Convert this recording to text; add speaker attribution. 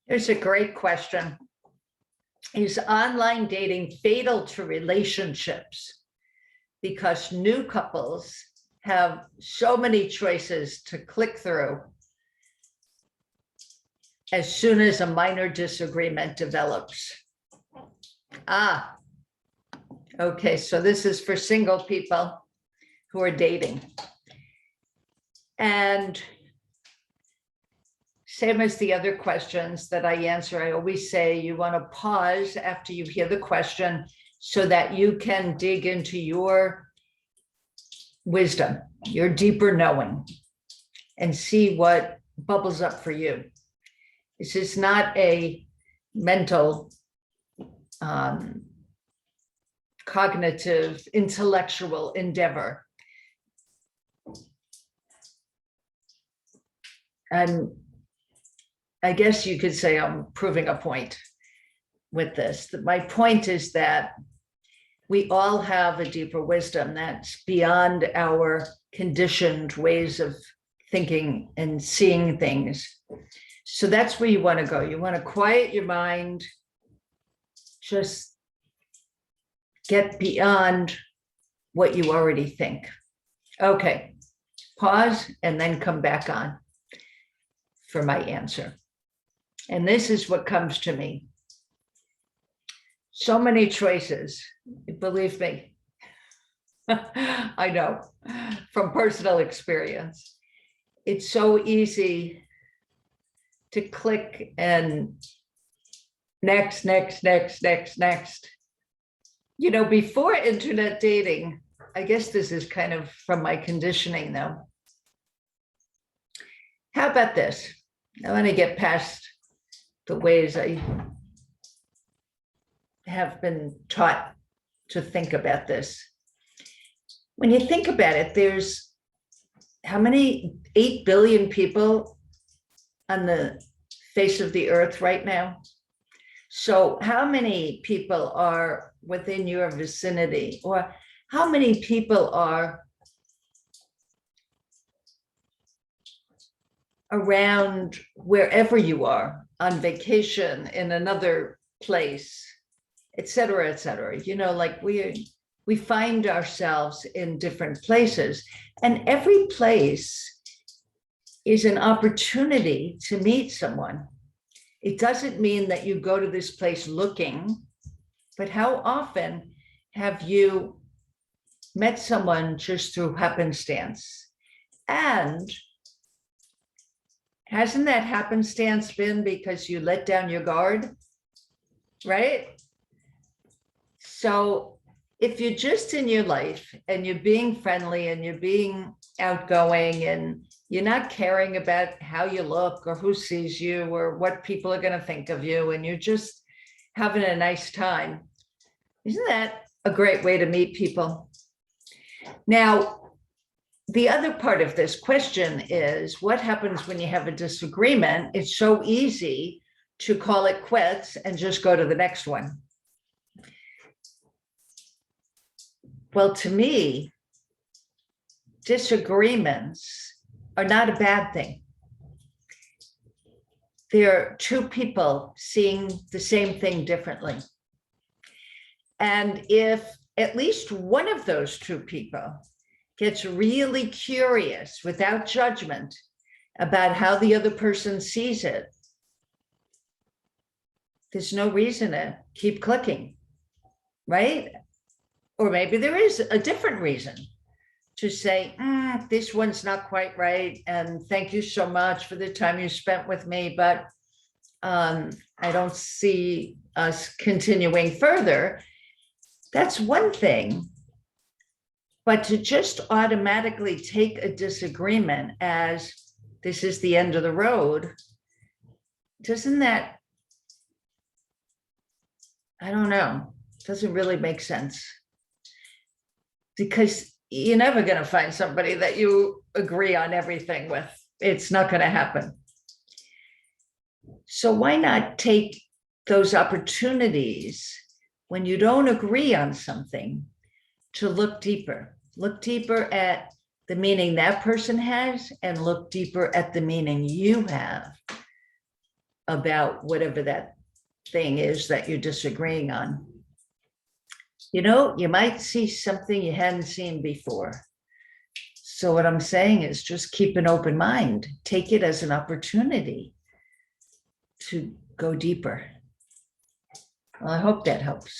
Speaker 1: Here's a great question. Is online dating fatal to relationships? Because new couples have so many choices to click through as soon as a minor disagreement develops. Okay, so this is for single people who are dating. And same as the other questions that I answer, I always say you want to pause after you hear the question so that you can dig into your wisdom, your deeper knowing, and see what bubbles up for you. This is not a mental, cognitive, intellectual endeavor. And I guess you could say I'm proving a point with this. My point is that we all have a deeper wisdom that's beyond our conditioned ways of thinking and seeing things. So that's where you want to go. You want to quiet your mind, just get beyond what you already think. Okay, pause and then come back on for my answer. And this is what comes to me. So many choices, believe me. I know from personal experience. It's so easy to click and next. You know, before internet dating, I guess this is kind of from my conditioning though. How about this? I want to get past the ways I have been taught to think about this. When you think about it, there's how many 8 billion people on the face of the earth right now? So how many people are within your vicinity, or how many people are around wherever you are, on vacation, in another place, et cetera, you know, like we find ourselves in different places, and every place is an opportunity to meet someone. It doesn't mean that you go to this place looking, but how often have you met someone just through happenstance? And hasn't that happenstance been because you let down your guard, right? So if you're just in your life and you're being friendly and you're being outgoing and you're not caring about how you look or who sees you or what people are going to think of you, and you're just having a nice time, isn't that a great way to meet people? Now, the other part of this question is what happens when you have a disagreement? It's so easy to call it quits and just go to the next one. Well, to me, disagreements are not a bad thing. They're two people seeing the same thing differently. And if at least one of those two people gets really curious without judgment about how the other person sees it, there's no reason to keep clicking, right? Or maybe there is a different reason to say, this one's not quite right, and thank you so much for the time you spent with me, but I don't see us continuing further. That's one thing. But to just automatically take a disagreement as this is the end of the road, doesn't that, I don't know, doesn't really make sense. Because you're never going to find somebody that you agree on everything with. It's not going to happen. So why not take those opportunities when you don't agree on something to look deeper at the meaning that person has, and look deeper at the meaning you have. about whatever that thing is that you're disagreeing on. You know, you might see something you hadn't seen before. So what I'm saying is just keep an open mind. Take it as an opportunity to go deeper. Well, I hope that helps.